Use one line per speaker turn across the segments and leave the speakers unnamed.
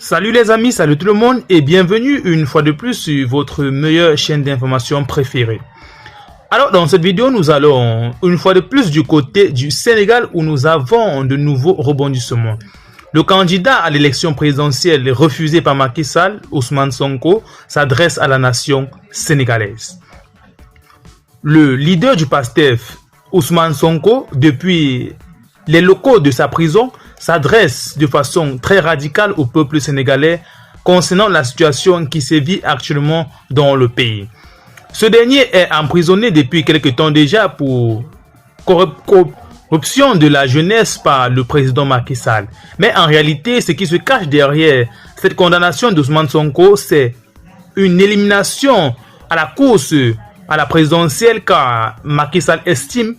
Salut les amis, salut tout le monde et bienvenue une fois de plus sur votre meilleure chaîne d'information préférée. Alors dans cette vidéo, nous allons une fois de plus du côté du Sénégal où nous avons de nouveaux rebondissements. Le candidat à l'élection présidentielle refusé par Macky Sall, Ousmane Sonko, s'adresse à la nation sénégalaise. Le leader du PASTEF, Ousmane Sonko, depuis les locaux de sa prison, s'adresse de façon très radicale au peuple sénégalais concernant la situation qui sévit actuellement dans le pays. Ce dernier est emprisonné depuis quelque temps déjà pour corruption de la jeunesse par le président Macky Sall. Mais en réalité, ce qui se cache derrière cette condamnation d'Ousmane Sonko, c'est une élimination à la course à la présidentielle car Macky Sall estime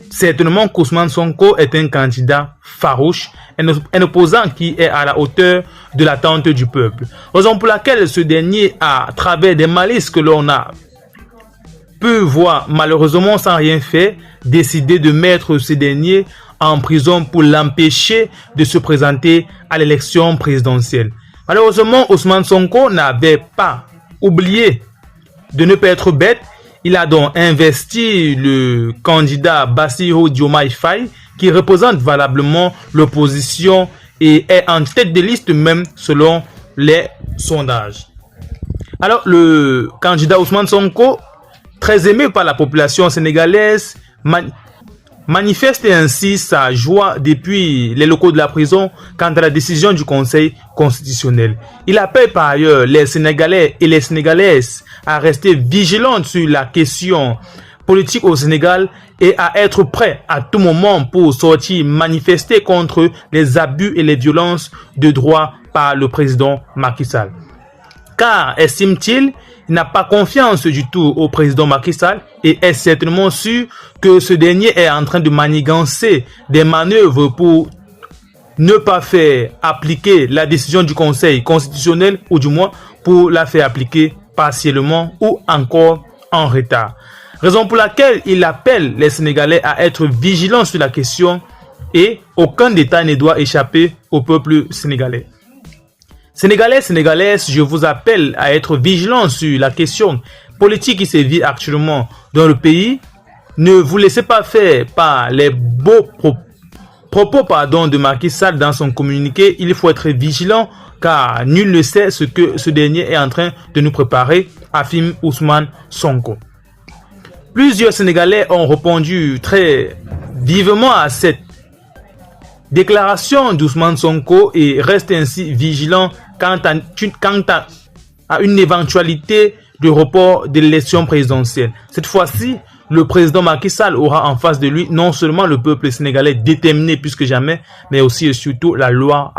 certainement qu'Ousmane Sonko est un candidat farouche, un opposant qui est à la hauteur de l'attente du peuple. Raison pour laquelle ce dernier, à travers des malices que l'on a pu voir malheureusement sans rien faire, décider de mettre ce dernier en prison pour l'empêcher de se présenter à l'élection présidentielle. Malheureusement, Ousmane Sonko n'avait pas oublié de ne pas être bête. Il a donc investi le candidat Bassirou Diomaye Faye qui représente valablement l'opposition et est en tête de liste même selon les sondages. Alors le candidat Ousmane Sonko, très aimé par la population sénégalaise, manifeste ainsi sa joie depuis les locaux de la prison quant à la décision du Conseil constitutionnel. Il appelle par ailleurs les Sénégalais et les Sénégalaises à rester vigilants sur la question politique au Sénégal et à être prêts à tout moment pour sortir manifester contre les abus et les violences de droit par le président Macky Sall. Car, estime-t-il, il n'a pas confiance du tout au président Macky Sall et est certainement sûr que ce dernier est en train de manigancer des manœuvres pour ne pas faire appliquer la décision du Conseil constitutionnel ou du moins pour la faire appliquer partiellement ou encore en retard. Raison pour laquelle il appelle les Sénégalais à être vigilants sur la question et aucun d'État ne doit échapper au peuple sénégalais. Sénégalais, Sénégalaises, je vous appelle à être vigilants sur la question politique qui sévit actuellement dans le pays. Ne vous laissez pas faire par les beaux propos de Macky Sall dans son communiqué. Il faut être vigilant car nul ne sait ce que ce dernier est en train de nous préparer, affirme Ousmane Sonko. Plusieurs Sénégalais ont répondu très vivement à cette déclaration d'Ousmane Sonko et restent ainsi vigilants quant à une éventualité de report de l'élection présidentielle. Cette fois-ci, le président Macky Sall aura en face de lui non seulement le peuple sénégalais déterminé plus que jamais, mais aussi et surtout la loi.